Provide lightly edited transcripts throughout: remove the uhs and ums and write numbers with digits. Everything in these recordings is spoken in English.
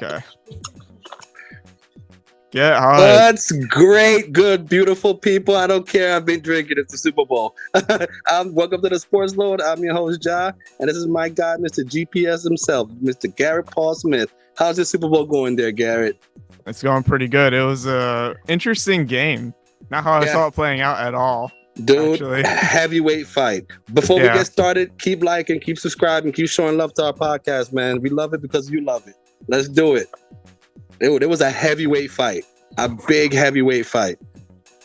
Okay. Get high. That's great, good, beautiful people. I don't care. I've been drinking. It's the Super Bowl. Welcome to the Sportsload. I'm your host, Jah, and this is my guy, Mr. GPS himself, Mr. Garrett Paul Smith. How's the Super Bowl going there, Garrett? It's going pretty good. It was a interesting game. Not how I saw it playing out at all. Dude, actually. Heavyweight fight. Before we get started, keep liking, keep subscribing, keep showing love to our podcast, man. We love it because you love it. Let's do it. It was a heavyweight fight. A big heavyweight fight.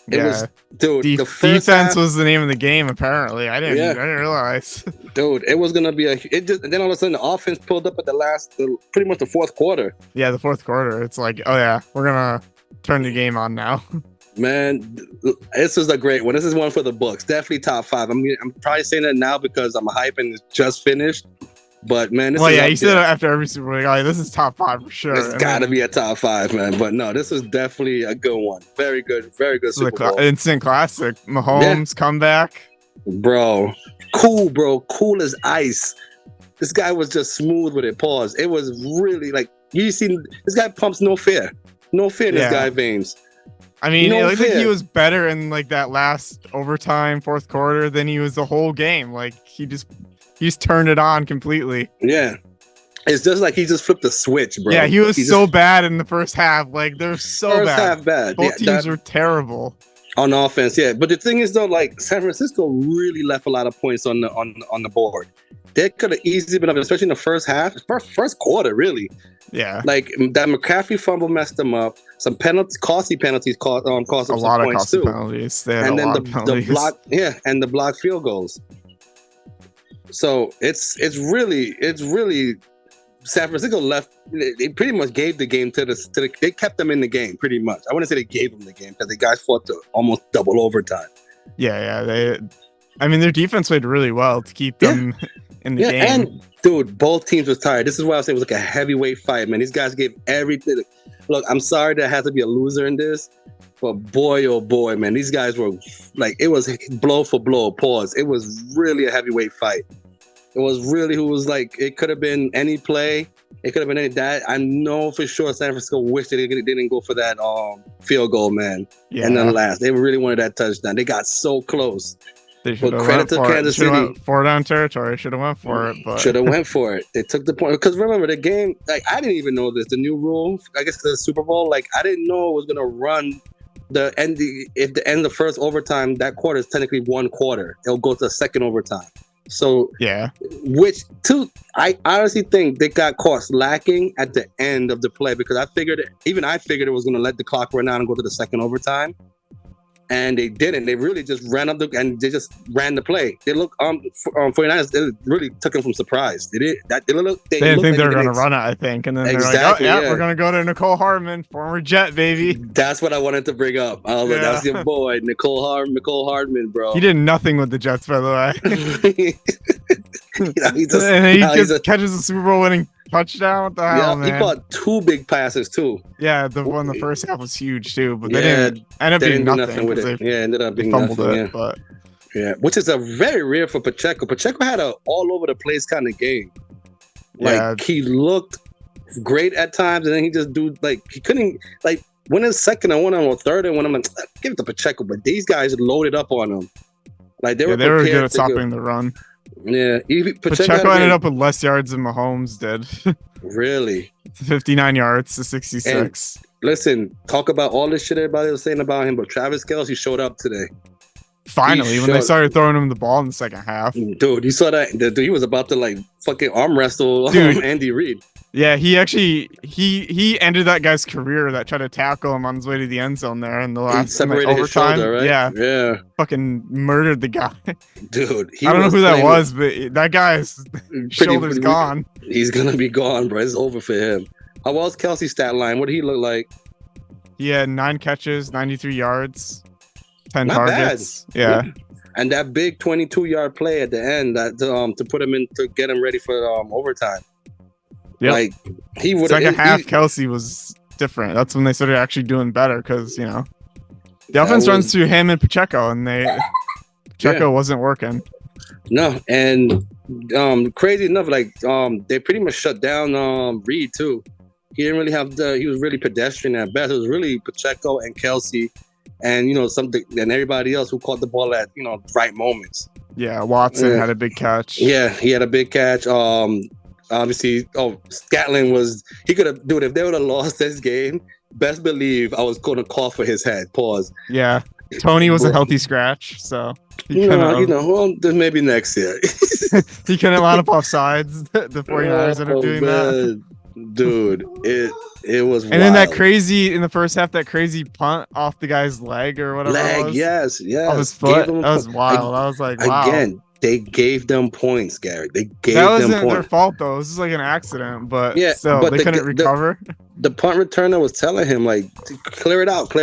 It was, dude. The first defense was the name of the game. Apparently, I didn't realize. Dude, it was gonna be and then all of a sudden the offense pulled up at pretty much the fourth quarter. Yeah, the fourth quarter. It's like, oh yeah, we're gonna turn the game on now. Man, this is a great one. This is one for the books. Definitely top 5. I'm probably saying that now because I'm hyped and it's just finished. But man, you said it after every Super Bowl. Like, this is top 5 for sure. It's got to be a top 5, man. But no, this is definitely a good one. Very good Super Bowl. Instant classic. Mahomes comeback, bro. Cool as ice. This guy was just smooth with it. Pause. It was really like you see. This guy pumps no fear in this guy's veins. I mean, it looked like he was better in like that last overtime fourth quarter than he was the whole game. Like he just turned it on completely. Yeah. It's just like he just flipped the switch, bro. Yeah, he was so bad in the first half. Like they're so bad. First half bad. Both teams were terrible. On offense, yeah. But the thing is though, like San Francisco really left a lot of points on the board. They could have easily been up, especially in the first half, first quarter, really. Yeah. Like that McCaffrey fumble messed them up. Some costly penalties cost them some a lot of points too. Penalties. And then the block, and the block field goals. So it's really San Francisco left. They pretty much gave the game to the. They kept them in the game pretty much. I wouldn't say they gave them the game because the guys fought to almost double overtime. Yeah. Their defense played really well to keep them in the game. And dude, both teams was tired. This is why I was saying it was like a heavyweight fight, man. These guys gave everything. Look, I'm sorry there has to be a loser in this, but boy, oh boy, man, these guys were like, it was blow for blow. Pause. It was really a heavyweight fight. It was really it could have been any play. It could have been any that. I know for sure San Francisco wished they didn't go for that field goal, man. Yeah. And then last, they really wanted that touchdown. They got so close. They should have went for Kansas City. Went 4-down territory. Should have went for it. But should have went for it. They took the point because remember the game. Like I didn't even know this. The new rule, I guess the Super Bowl. Like I didn't know it was gonna run if the end of the first overtime. That quarter is technically one quarter. It'll go to the second overtime. So I honestly think they got caught slacking at the end of the play because I figured it was going to let the clock run out and go to the second overtime, and they didn't. They really just ran up they just ran the play. They look 49ers. They really took them from surprise. They did that. They didn't think they were going to run it. I think, and then exactly, they're like, we're going to go to Nicole Hardman, former Jet, baby. That's what I wanted to bring up. I was like, that's your boy, Nicole Hardman, bro. He did nothing with the Jets, by the way. he just catches a Super Bowl winning touchdown. What the hell, man? He caught 2 big passes too. Yeah, the one the first half was huge too, but they didn't end up being nothing with it. Ended up being fumbled nothing. It, but which is a very rare for Pacheco. Pacheco had a all over the place kind of game. He looked great at times, and then he just he couldn't when it's second and one or third and one. I'm like, give it to Pacheco, but these guys loaded up on him. Like they were good at stopping the run. Yeah, Pacheco ended up with less yards than Mahomes did. Really? 59 yards to 66. And listen, talk about all this shit everybody was saying about him, but Travis Kelce showed up today. Finally, when they started throwing him the ball in the second half. Dude, you saw that? Dude, he was about to fucking arm wrestle Andy Reid. Yeah, he actually he ended that guy's career that tried to tackle him on his way to the end zone there in the last overtime. His shoulder, right? Yeah. Fucking murdered the guy. Dude, I don't know who that was, but that guy's shoulder's gone. He's gonna be gone, bro. It's over for him. How was Kelce's stat line? What did he look like? He had 9 catches, 93 yards, 10 Not targets. Bad. Yeah. And that big 22-yard play at the end that to put him in to get him ready for overtime. Yep. He would. Second half, Kelce was different. That's when they started actually doing better because the offense runs through him and Pacheco, and Pacheco wasn't working. No, and crazy enough, they pretty much shut down Reed too. He didn't really have he was really pedestrian at best. It was really Pacheco and Kelsey and, something, and everybody else who caught the ball at, right moments. Yeah, Watson had a big catch. Yeah, he had a big catch. Obviously, Scantling he could have, dude, if they would have lost this game, best believe I was going to call for his head. Pause. Yeah. Tony was a healthy scratch, so well, then maybe next year. He couldn't line up off sides. The 49ers ended up doing that. Dude, it was wild. And then that crazy, in the first half, that crazy punt off the guy's leg or whatever it was. Yes. Off his foot. That was wild. I was like, wow. Again, they gave them points, Garrett. They gave them points. That wasn't their fault, though. This is like an accident, but still, they couldn't recover. The punt returner was telling him, like, clear it out.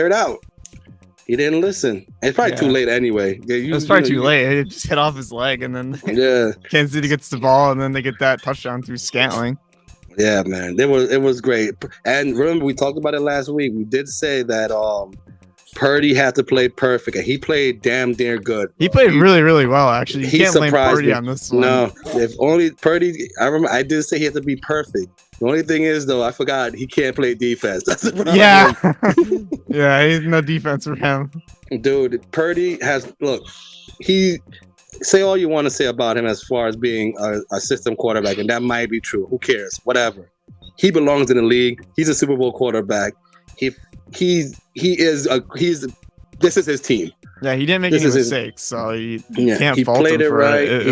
He didn't listen. It's probably too late anyway. It was probably too late. It just hit off his leg, and then Kansas City gets the ball, and then they get that touchdown through Scantling. Yeah, man. It was great. And remember, we talked about it last week. We did say that Purdy had to play perfect, and he played damn near good. He played really, really well, actually. You can't blame Purdy me on this one. No, if only Purdy. I remember I did say he had to be perfect. The only thing is, though, I forgot he can't play defense. That's the problem. Yeah. Yeah, he's no defense for him. Dude, Purdy say all you want to say about him as far as being a system quarterback, and that might be true. Who cares? Whatever. He belongs in the league. He's a Super Bowl quarterback. This is his team. Yeah, he didn't make any mistakes, so you can't fault played him it for right. it.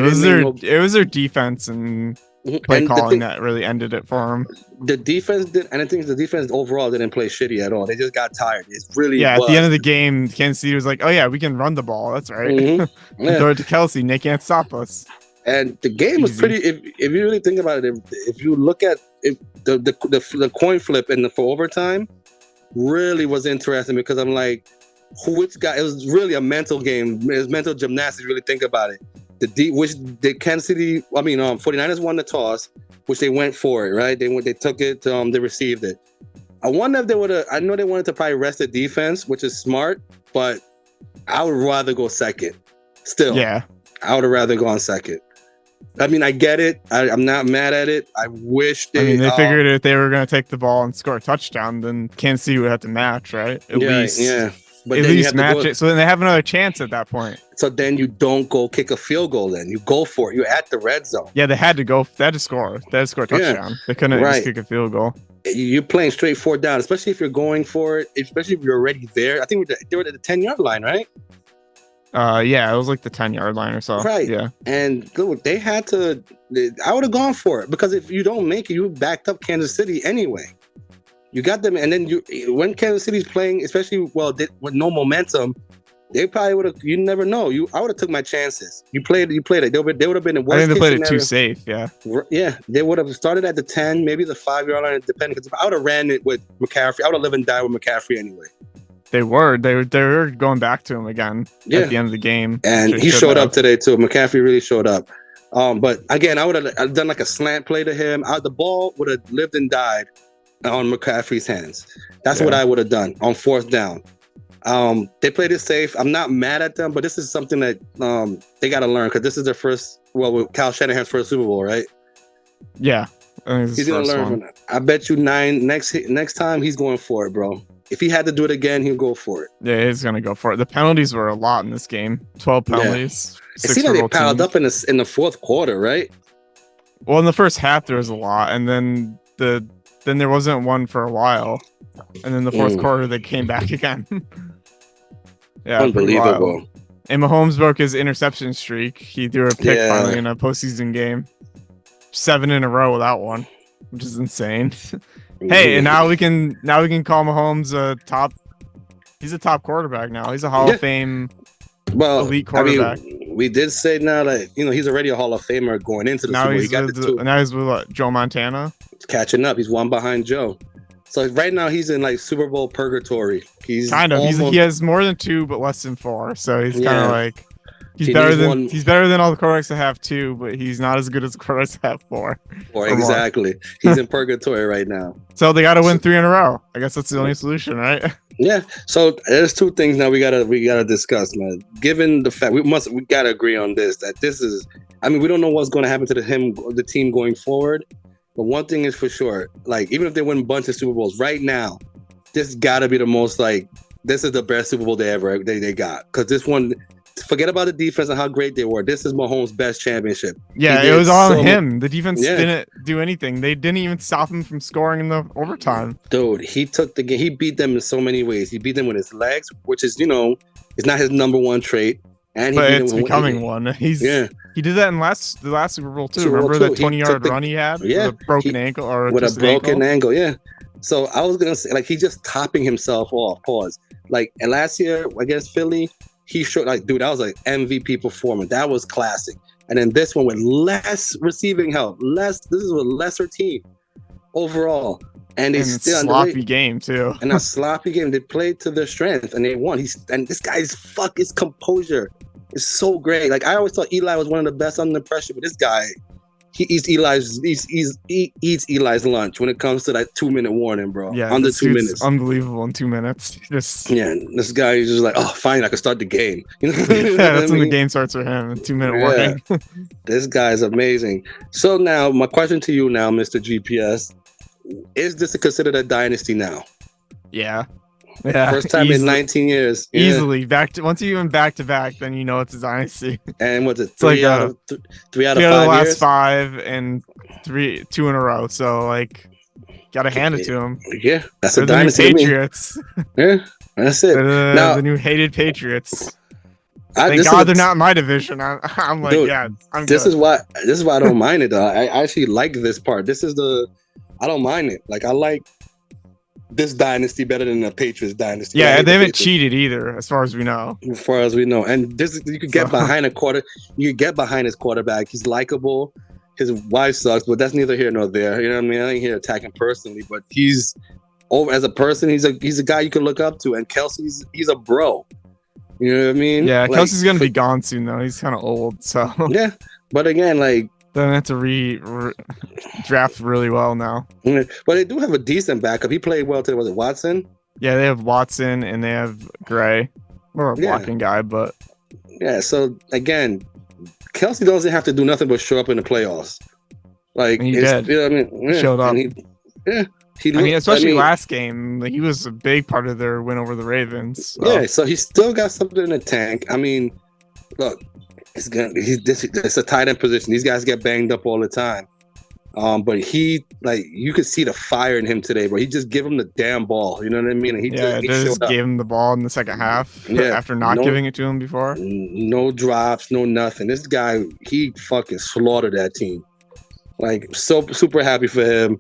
It was their defense and play calling that really ended it for him. The defense did, and I think the defense overall didn't play shitty at all. They just got tired. It's really at the end of the game, Kansas City was like, "Oh yeah, we can run the ball. That's right. Throw it to Kelsey, and they can't stop us." And the game was pretty. If you really think about it, if you look at the coin flip for overtime, really was interesting because I'm like, which guy? It was really a mental game. It was mental gymnastics. Really think about it. Which the Kansas City, 49ers won the toss, which they went for it, right? They took it, they received it. I wonder if they would have. I know they wanted to probably rest the defense, which is smart, but I would rather go second. Still, yeah, I would have rather gone second. I mean, I get it. I'm not mad at it. I wish they. They figured if they were going to take the ball and score a touchdown, then Kansas City would have to match, right? At least. But at least match it. So then they have another chance at that point. So then you don't go kick a field goal. Then you go for it. You're at the red zone. Yeah, they had to go. They had to score. They had to score a touchdown. They couldn't just kick a field goal. You're playing straight 4th down, especially if you're going for it. Especially if you're already there. I think they were at the 10-yard line, right? Yeah, it was like the 10-yard line or so. Right. Yeah. And look, they had to. I would have gone for it because if you don't make it, you backed up Kansas City anyway. You got them, and then when Kansas City's playing, especially with no momentum, they probably would have. You never know. I would have took my chances. You played it. They would have been in worst. I think they played it too safe. Yeah. Yeah, they would have started at the 10, maybe the 5-yard line, depending. Because I would have ran it with McCaffrey. I would have lived and died with McCaffrey anyway. They were going back to him again at the end of the game, and he showed up today too. McCaffrey really showed up. But again, I would have done like a slant play to him. The ball would have lived and died on McCaffrey's hands. That's what I would have done on 4th down. They played it safe. I'm not mad at them, but this is something that they got to learn because this is their first. Well, Kyle Shanahan's first Super Bowl, right? Yeah, he's gonna learn from that. I bet you 9 next time he's going for it, bro. If he had to do it again, he'll go for it. Yeah, he's gonna go for it. The penalties were a lot in this game. 12 penalties. Yeah. It seemed like they piled up in the 4th quarter, right? Well, in the first half there was a lot, and then there wasn't one for a while, and then the 4th quarter they came back again. Yeah, unbelievable. And Mahomes broke his interception streak. He threw a pick finally in a postseason game. 7 in a row without one, which is insane. Hey, and now we can call Mahomes a top. He's a top quarterback now. He's a Hall of Fame elite quarterback. I mean, we did say now that he's already a Hall of Famer going into the Super Bowl. Now he's with Joe Montana. He's catching up. He's one behind Joe. So right now he's in like Super Bowl purgatory. He's kind of. He has more than 2, but less than 4. So he's kind of like. He's better than all the quarterbacks that have 2, but he's not as good as the quarterbacks that have 4. Exactly. He's in purgatory right now. So they got to win 3 in a row. I guess that's the only solution, right? Yeah. So there's 2 things now we gotta discuss, man. Given the fact we gotta agree on this, that this is. I mean, we don't know what's going to happen to the team going forward, But one thing is for sure, like even if they win a bunch of Super Bowls right now, this gotta be the most like this is the best Super Bowl they got. Because this one, forget about the defense and how great they were. This is Mahomes' best championship. Yeah, it was all on him. The defense didn't do anything. They didn't even stop him from scoring in the overtime. Dude, he took the game. He beat them in so many ways. He beat them with his legs, which is, it's not his number one trait. And but it's becoming one. He did that in the last Super Bowl too. Remember the 20-yard run he had? Yeah, with a broken ankle or with just a broken ankle. Yeah. So I was gonna say, like, he's just topping himself off. Pause. Like, and last year against Philly, he showed that was like MVP performance. That was classic. And then this one with less receiving help, this is a lesser team overall. And it's still sloppy game too. And a sloppy game. They played to their strength and they won. And this guy's his composure is so great. Like, I always thought Eli was one of the best under pressure, but this guy, he eats Eli's lunch when it comes to that 2-minute warning, bro. Yeah, under 2 minutes. Unbelievable in 2 minutes. This guy is just like, oh, fine, I can start the game. That's when the game starts for him. 2-minute warning. This guy is amazing. So now, my question to you now, Mr. GPS, is this considered a dynasty now? Yeah. First time in 19 years. Yeah. Easily. Once you went back to back, then you know it's a dynasty. And was it three out of 5 years? The last 5 and 2 in a row. So gotta hand it to him. Yeah, that's They're a dynasty. The new Patriots. Yeah, that's it. Now, the new hated Patriots. Thank God they're not in my division. I'm like, dude, I'm this good. Is why I don't mind it though. I actually like this part. I don't mind it. Like, I like this dynasty better than the Patriots dynasty. Yeah, they haven't cheated either, as far as we know. And you could get behind you could get behind his quarterback. He's likable. His wife sucks, but that's neither here nor there. You know what I mean? I ain't here attacking personally, but he's as a person, he's a guy you can look up to. And Kelsey's he's a bro. You know what I mean? Yeah, Kelsey's gonna be gone soon though. He's kind of old, so yeah. But again, like, then have to draft really well now. But they do have a decent backup. He played well today. Was it Watson? Yeah, they have Watson and they have Gray. More a blocking guy, but yeah. So again, Kelsey doesn't have to do nothing but show up in the playoffs. Like, he did. You know what I mean? Yeah. Showed up. Especially last last game, he was a big part of their win over the Ravens. So. Yeah, so he's still got something in the tank. I mean, look. It's a tight end position. These guys get banged up all the time. But you could see the fire in him today, bro. He just give him the damn ball. You know what I mean? And he just gave him the ball in the second half after not giving it to him before. No drops, no nothing. This guy, he fucking slaughtered that team. Like, so super happy for him.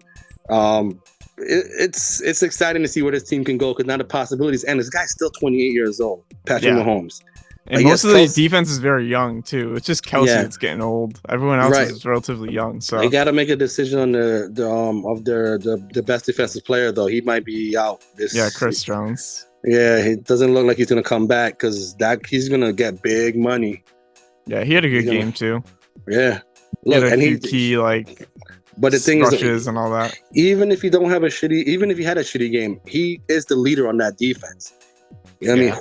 It's exciting to see where this team can go because now the possibilities. And this guy's still 28 years old, Patrick Mahomes. And most of the defense is very young too. It's just Kelsey that's getting old. Everyone else is relatively young. So they got to make a decision on the best defensive player though. He might be out. Chris Jones. Yeah, it doesn't look like he's gonna come back because he's gonna get big money. Yeah, he had a good game too. Yeah, look, and he key But the thing is, and all that. Even if he had a shitty game, he is the leader on that defense. You know what I mean?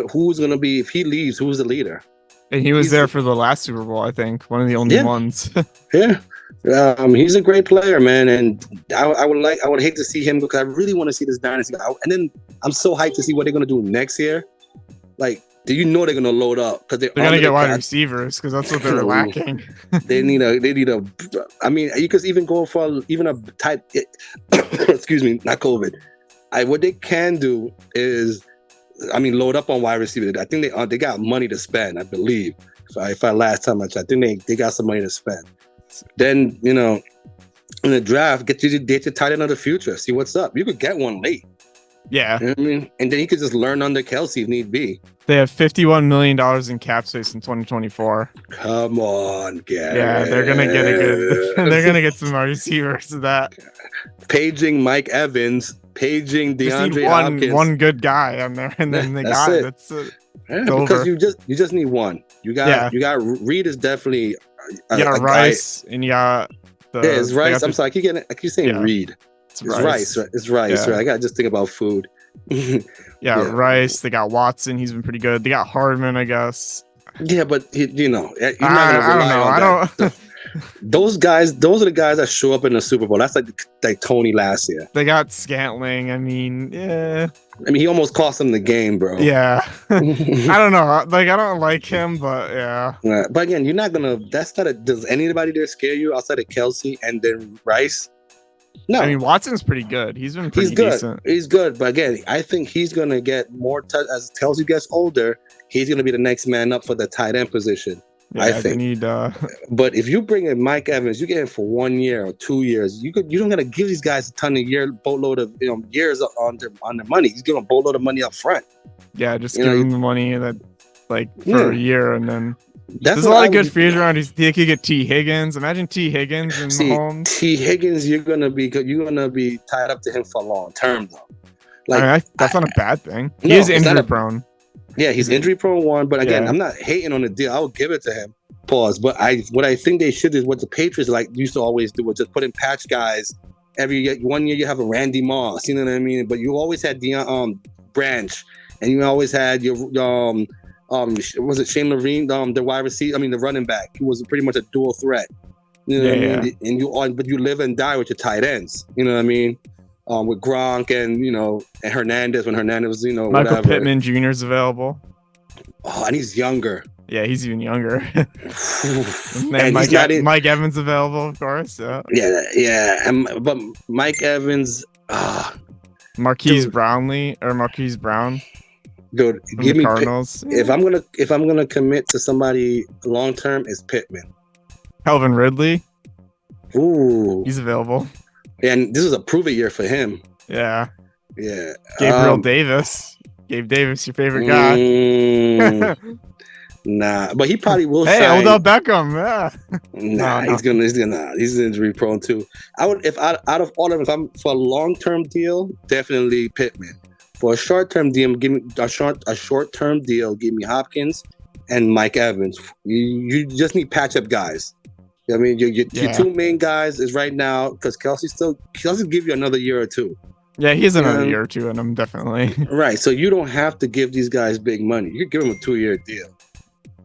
Who's gonna be if he leaves? Who's the leader? And he's there for the last Super Bowl, I think, one of the only ones. He's a great player, man, and I would hate to see him because I really want to see this dynasty. And then I'm so hyped to see what they're gonna do next year. Like, do you know they're gonna load up because they're gonna get wide receivers because that's what they're lacking. They need a. I mean, you could even go for even a type. Excuse me, not COVID. What they can do is. Load up on wide receiver. I think they got money to spend, I believe. If I last time I checked, I think they got some money to spend. Then, in the draft, get your tight end of the future. See what's up. You could get one late. Yeah. You know what I mean? And then you could just learn under Kelsey if need be. They have $51 million in cap space in 2024. Come on, Garrett. Yeah, they're gonna get they're gonna get some receivers of that. Paging Mike Evans. Paging DeAndre Hopkins. One good guy on there, and then they got it. That's it. Because you just need one. You got Reed is definitely Rice, and you got it's Rice. I'm sorry, I keep saying Reed. It's Rice. It's Rice. Right? I gotta just think about food. Rice. They got Watson. He's been pretty good. They got Hardman, I guess. Yeah, but you're not gonna I don't know. those are the guys that show up in the Super Bowl. That's like Tony last year. They got Scantling. I mean, yeah. I mean, he almost cost them the game, bro. Yeah. I don't know. Like, I don't like him, but yeah. But again, you're not gonna. Does anybody there scare you outside of Kelsey and then Rice? No. I mean, Watson's pretty good. He's been pretty decent. He's good. But again, I think he's gonna get more touch as Kelsey gets older. He's gonna be the next man up for the tight end position. Yeah, I think. But if you bring in Mike Evans, you get him for 1 year or 2 years. You don't gotta give these guys a ton of boatload of years on their money. He's giving a boatload of money up front. Yeah, just give him the money that for a year, and then there's a lot of good fees around. He could get T. Higgins. Imagine T. Higgins and Mahomes. T. Higgins, you're gonna be tied up to him for long term though. Like that's not a bad thing. He is injury prone. Yeah, he's injury prone one, but again, I'm not hating on the deal. I'll give it to him. Pause. But what I think they should is what the Patriots used to always do, was just put in patch guys every year. 1 year you have a Randy Moss, you know what I mean? But you always had Branch, and you always had your was it Shane Levine, the wide receiver? I mean, the running back. He was pretty much a dual threat. You know what I mean? And but you live and die with your tight ends. You know what I mean? With Gronk and and Hernandez, when Hernandez was Michael whatever. Pittman Jr. is available. Oh, and he's younger. Yeah, he's even younger. And Mike Evans available, of course. Yeah. But Mike Evans, Marquise Brown. Dude, give me Cardinals. If I'm gonna commit to somebody long term, it's Pittman. Calvin Ridley. Ooh, he's available. And this is a prove it year for him. Yeah. Yeah. Gabriel Davis. Gabe Davis, your favorite guy. Nah, but he probably will. Hey, shine. Odell Beckham. Yeah. Nah, no. He's injury prone too. I would, if out of all of them, if I'm for a long term deal, definitely Pittman. For a short term deal, give me a short term deal. Give me Hopkins and Mike Evans. You just need patch up guys. I mean, your two main guys is right now, because Kelsey give you another year or two. Yeah, he's another year or two in him, definitely. Right, so you don't have to give these guys big money. You could give them a 2-year deal.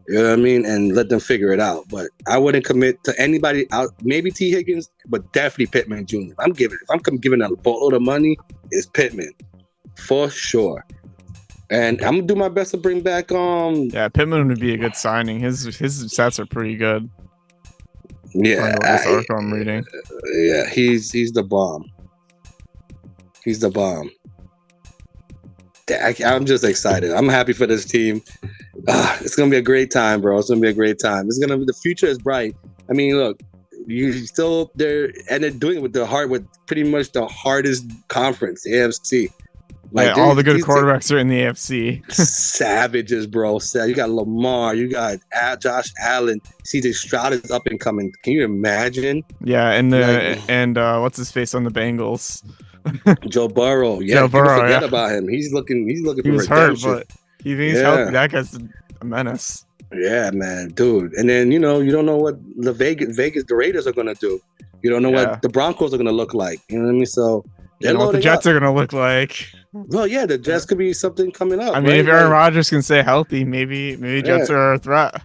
You know what I mean? And let them figure it out. But I wouldn't commit to anybody out. Maybe T. Higgins, but definitely Pittman Jr. If I'm giving a boatload of money, it's Pittman for sure. And I'm gonna do my best to bring back. Yeah, Pittman would be a good signing. His stats are pretty good. Yeah, this article I'm reading. Yeah, he's the bomb. He's the bomb. I'm just excited. I'm happy for this team. It's gonna be a great time, bro. It's gonna be a great time. The future is bright. I mean, look, you still there, and they're doing it with pretty much the hardest conference, the AFC. Like, all the good quarterbacks are in the AFC. Savages, bro. You got Lamar, you got Josh Allen, CJ Stroud is up and coming. Can you imagine? Yeah, and what's his face on the Bengals? Joe Burrow. Yeah, Joe Burrow, forget about him. He's looking for redemption. Hurt, but he's healthy. That guy's a menace. Yeah, man, dude. And then you don't know what the Raiders are gonna do. You don't know what the Broncos are gonna look like. You know what I mean? So you know what the Jets are gonna look like. Well, yeah, the Jets could be something coming up. I mean, if Aaron Rodgers can stay healthy, maybe Jets are a threat.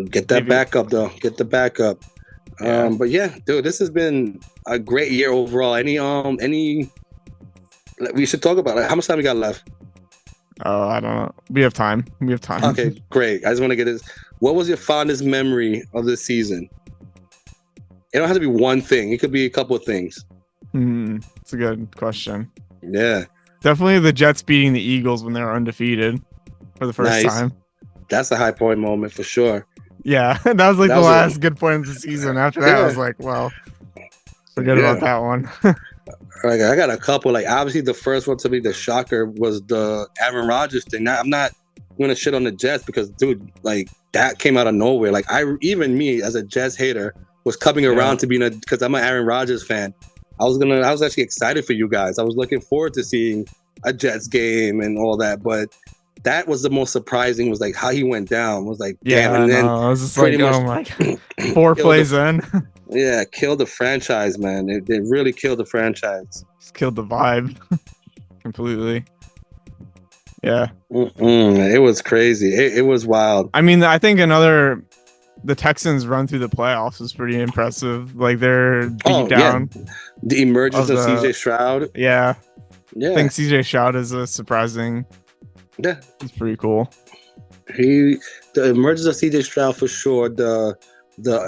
Get that backup though. Get the backup. Yeah. But yeah, dude, this has been a great year overall. Any we should talk about it. How much time we got left? Oh, I don't know. We have time. Okay, great. I just want to get this. What was your fondest memory of this season? It don't have to be one thing. It could be a couple of things. It's a good question. Yeah. Definitely the Jets beating the Eagles when they were undefeated for the first time. That's a high point moment for sure. Yeah, that was the last good point of the season. After that, I was like, well, forget about that one. I got a couple. Like, obviously, the first one to me, the shocker, was the Aaron Rodgers thing. Now, I'm not going to shit on the Jets because, dude, like, that came out of nowhere. Like, even me, as a Jets hater, was coming around to being because I'm an Aaron Rodgers fan. I was actually excited for you guys. I was looking forward to seeing a Jets game and all that, but that was the most surprising. Was like how he went down. Was like, damn. And then I was just like, oh my God. 4 plays in. Yeah, killed the franchise, man. They really killed the franchise. Just killed the vibe completely. Yeah, it was crazy. It was wild. I mean, I think another the Texans' run through the playoffs was pretty impressive. Like they're beat down. Yeah. The emergence of CJ Stroud. Yeah. Yeah. I think CJ Stroud is a surprising. Yeah. He's pretty cool. The emergence of CJ Stroud for sure. The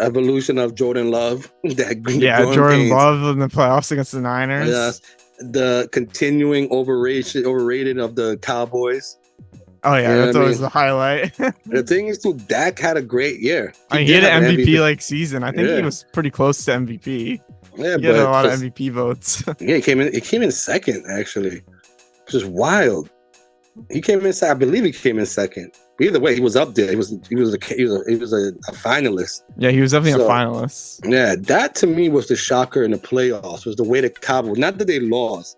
evolution of Jordan Love. Jordan Love in the playoffs against the Niners. Yes. The continuing overrated of the Cowboys. Oh yeah, that's always the highlight. The thing is, too, Dak had a great year. He had an MVP like season. I think he was pretty close to MVP. Yeah, he had a lot of MVP votes. Yeah, he came in second actually, which is wild. He came in. I believe he came in second. Either way, he was up there. He was a finalist. Yeah, he was definitely a finalist. Yeah, that to me was the shocker in the playoffs. Was the way the Cowboys, not that they lost,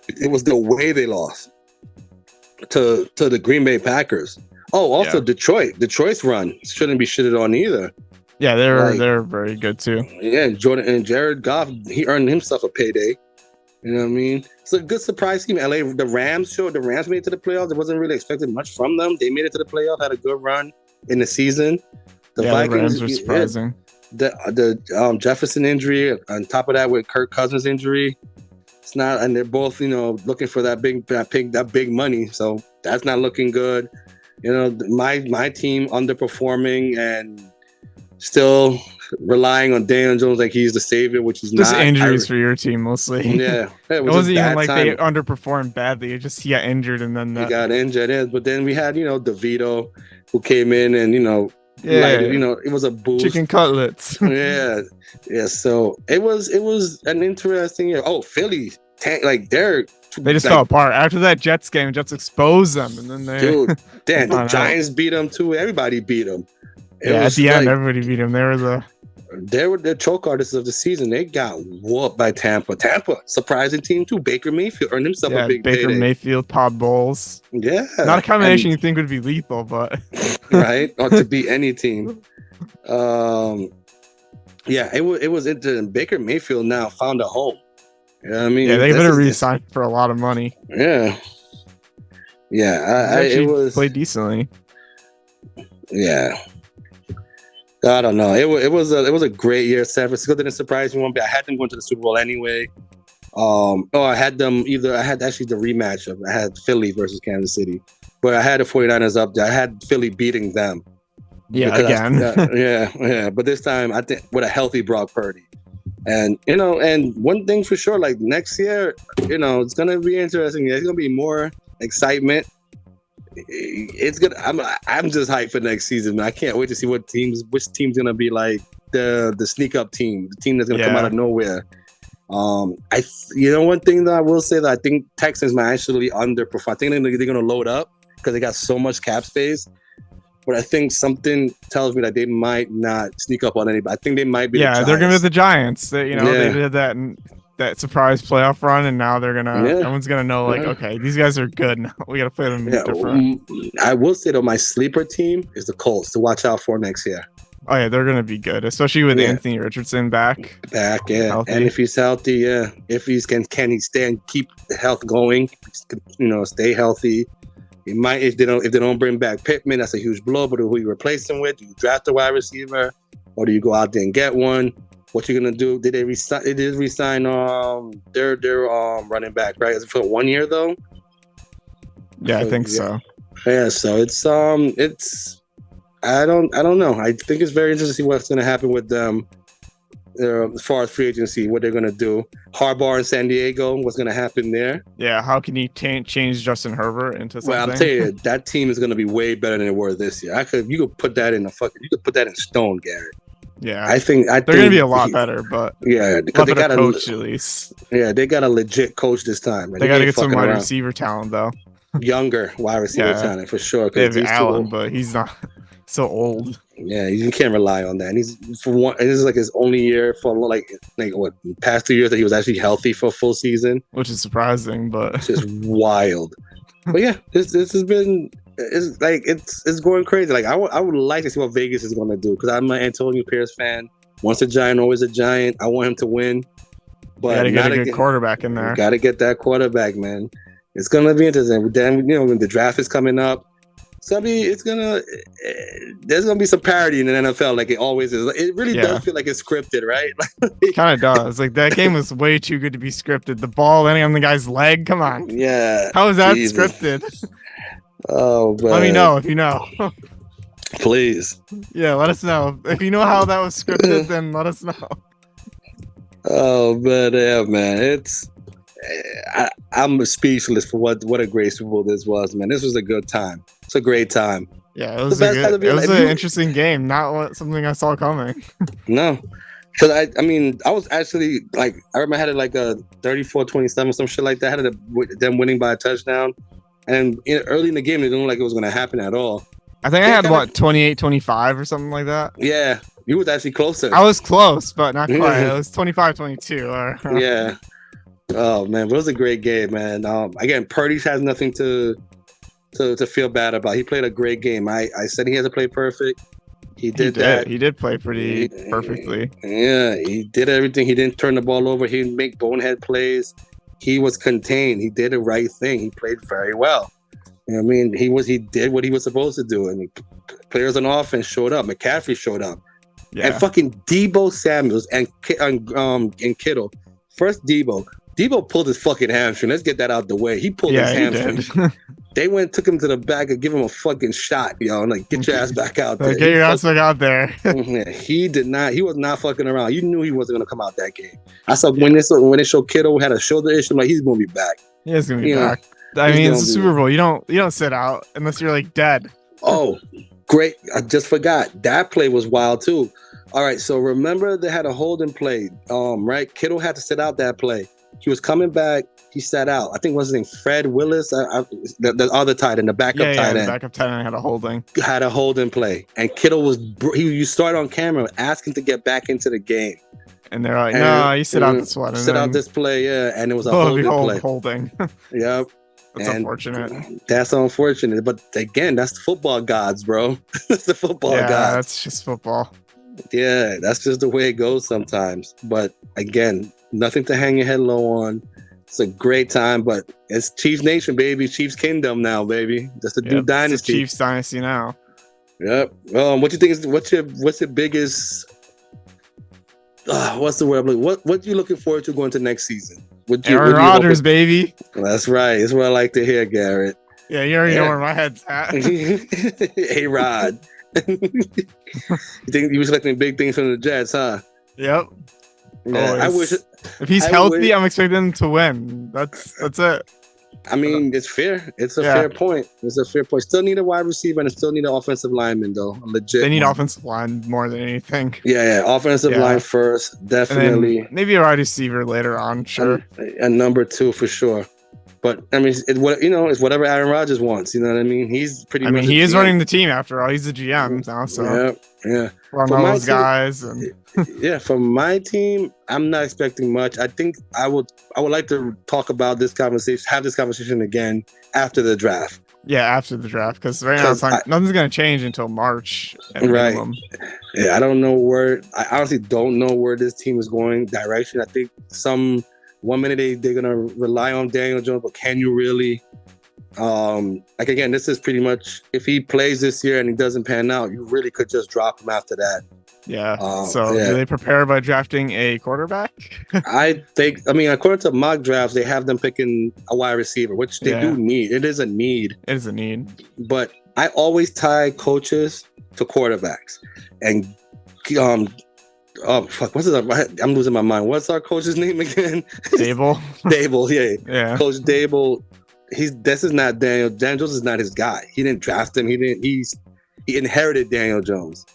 it was the way they lost to the Green Bay Packers. Oh, also Detroit. Detroit's run shouldn't be shitted on either. Yeah, they're very good too. Yeah, Jordan and Jared Goff, he earned himself a payday. You know what I mean? It's a good surprise team. LA, the Rams made it to the playoffs. It wasn't really expected much from them. They made it to the playoffs, had a good run in the season. The Vikings Rams were surprising. The Jefferson injury, on top of that with Kirk Cousins injury, it's not, and they're both looking for that big money. So that's not looking good. My team underperforming and still relying on Daniel Jones like he's the savior, which is just injuries for your team mostly. Yeah, it wasn't even like they underperformed badly. It just he got injured and then he got injured. But then we had DeVito who came in and it was a boost. Chicken cutlets. yeah. So it was an interesting year. Oh, Philly, they just fell apart after that Jets game. Jets exposed them, and then the Giants beat them too. Everybody beat them. At the end, everybody beat them. They were the choke artists of the season. They got whooped by Tampa. Surprising team too. Baker Mayfield earned himself a big Baker payday. Mayfield, Todd Bowles. Yeah, not a combination you think would be lethal, but right, or to beat any team. It was interesting. Baker Mayfield now found a home. You know what I mean? Yeah, they better re-sign for a lot of money. Yeah, it played decently. Yeah. I don't know. It was a great year. San Francisco didn't surprise me one bit. I had them going to the Super Bowl anyway. I had actually the rematch I had Philly versus Kansas City, but I had the 49ers up there. I had Philly beating them. Yeah, again. Yeah. But this time, I think with a healthy Brock Purdy, and one thing for sure, like next year, it's gonna be interesting. There's gonna be more excitement. It's good. I'm just hyped for next season, man. I can't wait to see which team's gonna be like the sneak up team, the team that's gonna come out of nowhere. One thing that I will say that I think Texans might actually underperform. I think they're gonna load up because they got so much cap space. But I think something tells me that they might not sneak up on anybody. I think they might be. Yeah, they're gonna be the Giants. They did that surprise playoff run, and now they're gonna. Everyone's gonna know, okay, these guys are good now. We gotta play them different. I will say though, my sleeper team is the Colts to watch out for next year. Oh yeah, they're gonna be good, especially with Anthony Richardson back. Yeah, healthy. And if he's healthy, if he's can he stay and keep the health going, stay healthy. He might if they don't bring back Pittman, that's a huge blow. But who you replace him with? Do you draft a wide receiver, or do you go out there and get one? What you gonna do? Did they resign? They did resign their running back, right? Is it for 1 year though? Yeah, I think so. Yeah, so it's I don't know. I think it's very interesting to see what's gonna happen with them as far as free agency, what they're gonna do. Harbaugh in San Diego, what's gonna happen there? Yeah, how can you change Justin Herbert into something? Well, I'm telling you, that team is gonna be way better than it were this year. You could put that in stone, Garrett. Yeah, I think they're gonna be a lot better, but because they got a coach at least. Yeah, they got a legit coach this time. They got to get some wide receiver talent though. Younger wide receiver talent for sure. They have Allen, but he's not so old. Yeah, you can't rely on that. And he's this is like his only year for past 2 years that he was actually healthy for a full season, which is surprising, but it's just wild. But yeah, this has been. It's going crazy. Like I would like to see what Vegas is going to do because I'm an Antonio Pierce fan. Once a Giant, always a Giant. I want him to win. But got to get a good quarterback in there. Got to get that quarterback, man. It's going to be interesting. Then when the draft is coming up, There's gonna be some parody in the NFL, like it always is. It really does feel like it's scripted, right? It kind of does. Like that game was way too good to be scripted. The ball landing on the guy's leg. Come on. Yeah. How is that scripted? Oh, man. Let me know if you know. Please. Yeah, let us know. If you know how that was scripted, then let us know. Oh, man, yeah, man. I'm speechless for what a great Super Bowl this was, man. This was a good time. It's a great time. Yeah, it was an interesting game. Not something I saw coming. No. Because I was actually like, I remember I had like a 34-27, some shit like that. I had them winning by a touchdown. And early in the game, it didn't look like it was going to happen at all. I think I had 28-25 or something like that. Yeah, you was actually closer. I was close, but not quite. It was 25-22. Yeah. Oh man, but it was a great game, man. Again, Purdy has nothing to feel bad about. He played a great game. I said he hasn't played perfect. He did that. He did play pretty perfectly. Yeah, he did everything. He didn't turn the ball over. He didn't make bonehead plays. He was contained. He did the right thing. He played very well. I mean, he did what he was supposed to do, and players on offense showed up. McCaffrey showed up, and fucking Deebo Samuels and Kittle. First, Deebo pulled his fucking hamstring. Let's get that out the way. He pulled his hamstring. They took him to the back and give him a fucking shot, yo, and like get your ass back out there. Get your ass back out there. He did not. He was not fucking around. You knew he wasn't gonna come out that game. I saw when they showed Kittle had a shoulder issue. I'm like, he's gonna be back. He is gonna be back. I mean, it's a Super Bowl. You don't sit out unless you're like dead. Oh, great! I just forgot that play was wild too. All right, so remember they had a holding play. Right, Kittle had to sit out that play. He was coming back. He sat out. I think what's his name, Fred Willis, the other tight end, the backup tight end. The backup tight end had a holding play, and Kittle was. You started on camera asking to get back into the game, and they're like, "No, you sit out this one. Sit out this play, yeah." And it was a holding play. Holding. Yep. That's unfortunate. That's unfortunate, but again, that's the football gods, bro. That's the football gods. Yeah, that's just football. Yeah, that's just the way it goes sometimes. But again, nothing to hang your head low on. It's a great time, but it's Chiefs Nation, baby. Chiefs Kingdom now, baby. That's the new dynasty. It's the Chiefs dynasty now. Yep. What you think is what's your biggest? What's the word? What you looking forward to going to next season? Aaron Rodgers, baby. That's right. That's what I like to hear, Garrett. Yeah, you already know where my head's at. A-Rod. You think you was expecting big things from the Jets, huh? Yep. Yeah, I wish. If he's healthy, I'm expecting him to win. That's it. I mean, it's fair. It's a fair point. It's a fair point. Still need a wide receiver and still need an offensive lineman, though. Legit. They need offensive line more than anything. Yeah. Offensive line first, definitely. Maybe a wide receiver later on, sure. And number 2 for sure. But I mean, it's whatever Aaron Rodgers wants. You know what I mean? He's pretty. I mean, he is running the team after all. He's the GM now, so yeah. Run all those guys. And from my team, I'm not expecting much. I think I would like to talk about this conversation, have this conversation again after the draft. Yeah, after the draft, because right now nothing's going to change until March. Right. Yeah, I don't know I honestly don't know where this team is going direction. I think one minute they're gonna rely on Daniel Jones, but can you really? Again, this is pretty much if he plays this year and he doesn't pan out, you really could just drop him after that. Yeah. Do they prepare by drafting a quarterback? I mean, according to mock drafts, they have them picking a wide receiver, which they do need. It is a need. It is a need. But I always tie coaches to quarterbacks, and oh fuck! I'm losing my mind. What's our coach's name again? Dable. Dable, yeah. Coach Dable. This is not Daniel. Daniel Jones is not his guy. He didn't draft him. He inherited Daniel Jones.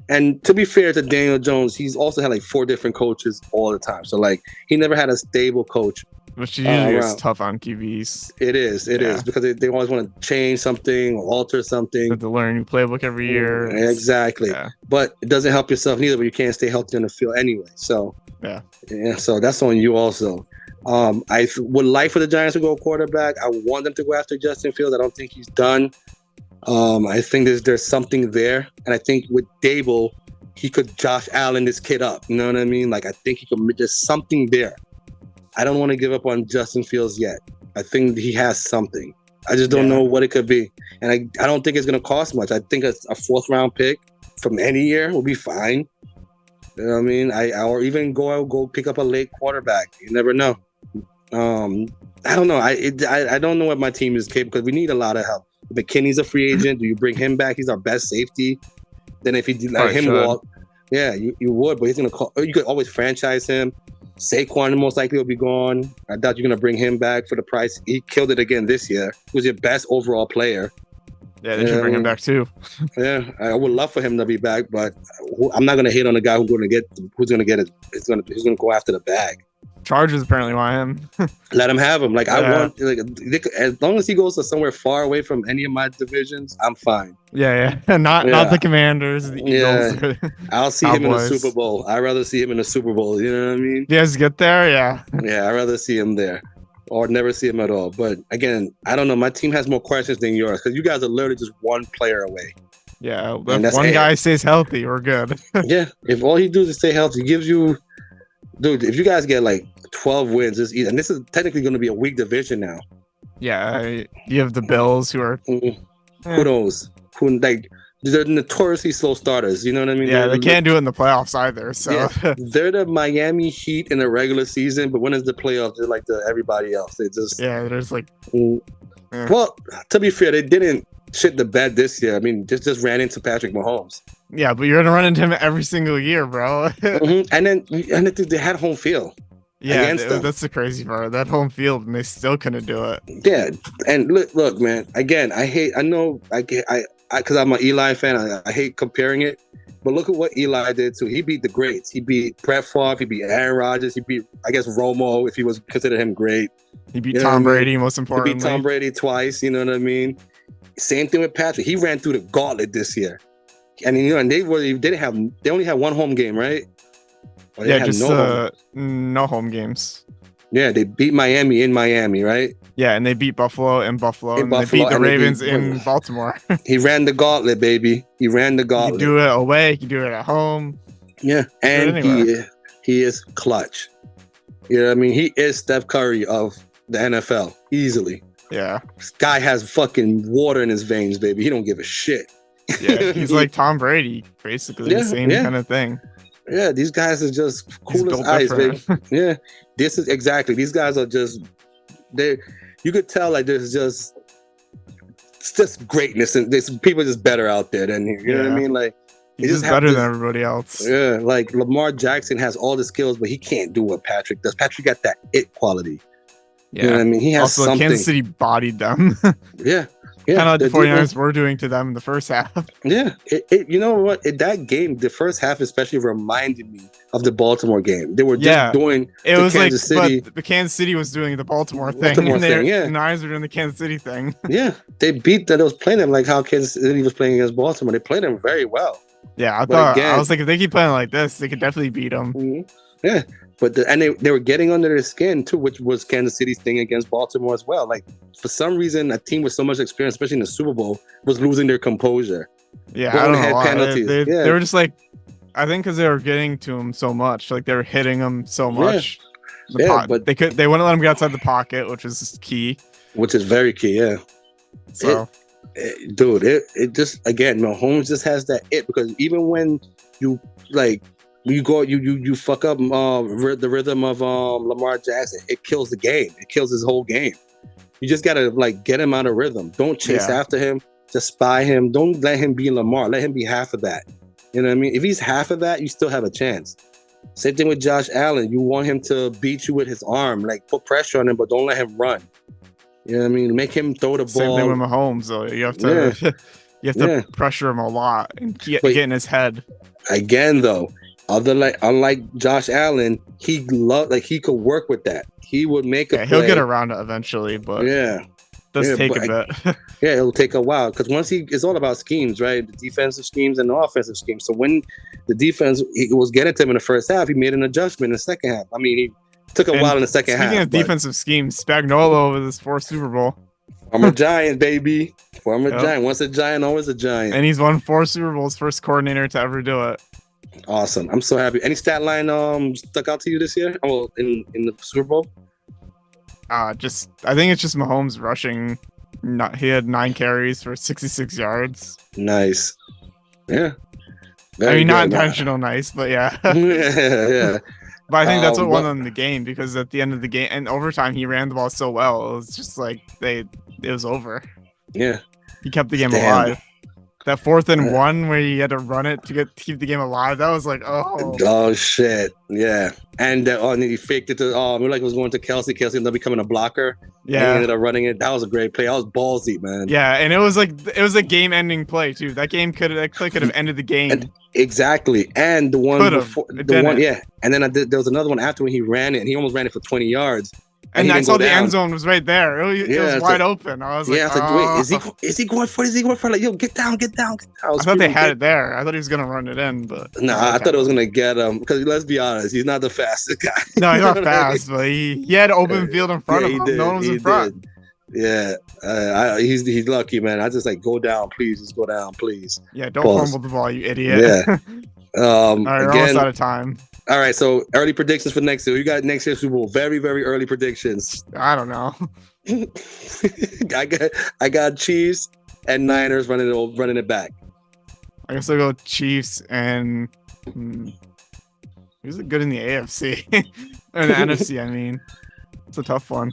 And to be fair to Daniel Jones, he's also had like 4 different coaches all the time. So like he never had a stable coach. Which usually is tough on QBs. It is because they always want to change something or alter something. You have to learn a new playbook every year. Exactly. Yeah. But it doesn't help yourself neither, but you can't stay healthy on the field anyway. So so that's on you also. I would like for the Giants to go quarterback. I want them to go after Justin Fields. I don't think he's done. I think there's something there. And I think with Dable, he could Josh Allen this kid up. You know what I mean? Like, I think there's something there. I don't want to give up on Justin Fields yet. I think he has something. I just don't know what it could be. And I don't think it's going to cost much. I think a 4th round pick from any year will be fine. You know what I mean? Or even go pick up a late quarterback. You never know. I don't know. I don't know what my team is capable, because we need a lot of help. McKinney's a free agent. Do you bring him back? He's our best safety. Then if you let him walk, you would. But he's gonna call. You could always franchise him. Saquon most likely will be gone. I doubt you're gonna bring him back for the price. He killed it again this year. He was your best overall player. Yeah, they should bring him back too. Yeah, I would love for him to be back, but I'm not gonna hate on the guy who's gonna get it. He's gonna go after the bag. Chargers apparently want him. Let him have him. I want, as long as he goes to somewhere far away from any of my divisions, I'm fine. Yeah. Not the Commanders, the Eagles. I'll see him in the Super Bowl. I'd rather see him in the Super Bowl. You know what I mean? You guys get there? Yeah. Yeah, I'd rather see him there, or never see him at all. But again, I don't know. My team has more questions than yours, because you guys are literally just one player away. Yeah, if one guy stays healthy, we're good. Yeah, if all he does is stay healthy, gives you, dude. If you guys get 12 wins, and this is technically going to be a weak division now. Yeah, you have the Bills, who are who knows, they're notoriously slow starters. You know what I mean? Yeah, they can't do it in the playoffs either. So they're the Miami Heat in the regular season, but when it's the playoffs, they're like everybody else. They just there's Well, to be fair, they didn't shit the bed this year. I mean, just ran into Patrick Mahomes. Yeah, but you're gonna run into him every single year, bro. And then they had home field. Yeah, that's the crazy part. That home field, and they still couldn't do it. Yeah, and look, man. Again, because I'm an Eli fan. I hate comparing it, but look at what Eli did too. He beat the greats. He beat Brett Favre. He beat Aaron Rodgers. He beat, I guess, Romo, if he was considered him great. He beat Tom Brady, most importantly. He beat Tom Brady twice. You know what I mean? Same thing with Patrick. He ran through the gauntlet this year, and they only had one home game, right? No home games. Yeah, they beat Miami in Miami, right? Yeah, and they beat Buffalo in Buffalo. They beat the Ravens in Baltimore. He ran the gauntlet, baby. He ran the gauntlet. You do it away. You can do it at home. Yeah, and he is clutch. You know what I mean? He is Steph Curry of the NFL, easily. Yeah. This guy has fucking water in his veins, baby. He don't give a shit. Yeah, he's like Tom Brady, basically the same kind of thing. Yeah, these guys are just cool as ice, baby. Yeah, these guys are just, you could tell it's just greatness, and there's people just better out there than here. You know what I mean? He's just better than everybody else. Yeah, Lamar Jackson has all the skills, but he can't do what Patrick does. Patrick got that it quality. Yeah, you know what I mean? He has also something. Kansas City bodied them. Yeah. Kind of like the 49ers were doing to them in the first half. Yeah. You know what? That game, the first half especially, reminded me of the Baltimore game. They were just doing it was Kansas City. But the Kansas City was doing the Baltimore thing. The Niners were doing the Kansas City thing. Yeah. They beat that. They was playing them like how Kansas City was playing against Baltimore. They played them very well. Yeah, I was like, if they keep playing like this, they could definitely beat them. Mm-hmm. Yeah. But they were getting under their skin too, which was Kansas City's thing against Baltimore as well. For some reason, a team with so much experience, especially in the Super Bowl, was losing their composure. Yeah, I don't know why. Penalties. They were just I think because they were getting to him so much, they were hitting him so much. But they wouldn't let him get outside the pocket, which is key. Which is very key, yeah. So, it just, again, Mahomes just has that it, because even when you you fuck up the rhythm of Lamar Jackson, it kills the game. It kills his whole game. You just gotta get him out of rhythm. Don't chase after him. Just spy him. Don't let him be Lamar. Let him be half of that. You know what I mean? If he's half of that, you still have a chance. Same thing with Josh Allen. You want him to beat you with his arm, put pressure on him, but don't let him run. You know what I mean? Make him throw the ball. Same thing with Mahomes, though. You have to pressure him a lot and get in his head. Again, though. Unlike Josh Allen, he could work with that. He would make a play. He'll get around it eventually, but does take a bit. It'll take a while, because it's all about schemes, right? The defensive schemes and the offensive schemes. So when the defense was getting to him in the first half, he made an adjustment in the second half. I mean, he took a while in the second half. Speaking of defensive schemes, Spagnuolo with his 4th Super Bowl. Former Giant, baby. Former Giant. Once a Giant, always a Giant. And he's won 4 Super Bowls, first coordinator to ever do it. Awesome. I'm so happy. Any stat line stuck out to you this year? In the Super Bowl? I think it's just Mahomes rushing He had 9 carries for 66 yards. Nice. Yeah. I mean, not good, intentional, nice, but yeah. yeah. But I think that's what won them the game, because at the end of the game and overtime, he ran the ball so well. It was just like it was over. Yeah. He kept the game alive. That 4th and 1 where he had to run it to keep the game alive. That was like, oh shit, yeah. And he faked it to like it was going to Kelsey. Kelsey ended up becoming a blocker. Yeah, and he ended up running it. That was a great play. That was ballsy, man. Yeah, and it was a game-ending play too. That play could have ended the game. Exactly. And the one before, yeah. And then there was another one after when he ran it, and he almost ran it for 20 yards. And I saw the end zone was right there. It was wide open. I was like, wait, is he going for it? Is he going for it? Like, yo, get down. I thought they had it there. I thought he was gonna run it in, but no, I thought it was gonna get him, because let's be honest, he's not the fastest guy. No, he's not fast, but he had open field in front of him. No one was in front. Yeah, he's lucky, man. I just like, go down, please. Just go down, please. Yeah, don't fumble the ball, you idiot. Yeah. All right, we're almost out of time. All right, so early predictions for next year. You got next year's Super Bowl. Very, very early predictions. I don't know. I got Chiefs and Niners running it back. I guess I'll go Chiefs and who's good in the AFC or the NFC? I mean, it's a tough one.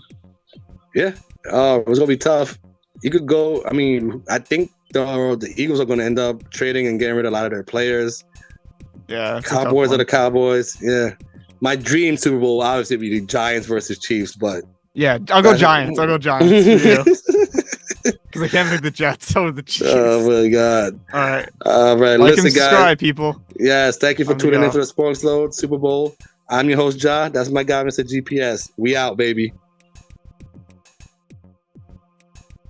Yeah, it's gonna be tough. You could go. I mean, I think the Eagles are going to end up trading and getting rid of a lot of their players. Yeah, Cowboys are the Cowboys. Yeah, my dream Super Bowl obviously would be the Giants versus Chiefs, but yeah, I'll go Giants. I'll go Giants for you. Because I can't pick the Jets over the Chiefs. Oh my god! All right. Like Listen, and subscribe, guys. People. Yes, thank you for tuning in to the Sportsload Super Bowl. I'm your host, Jah. That's my guy, Mr. GPS. We out, baby.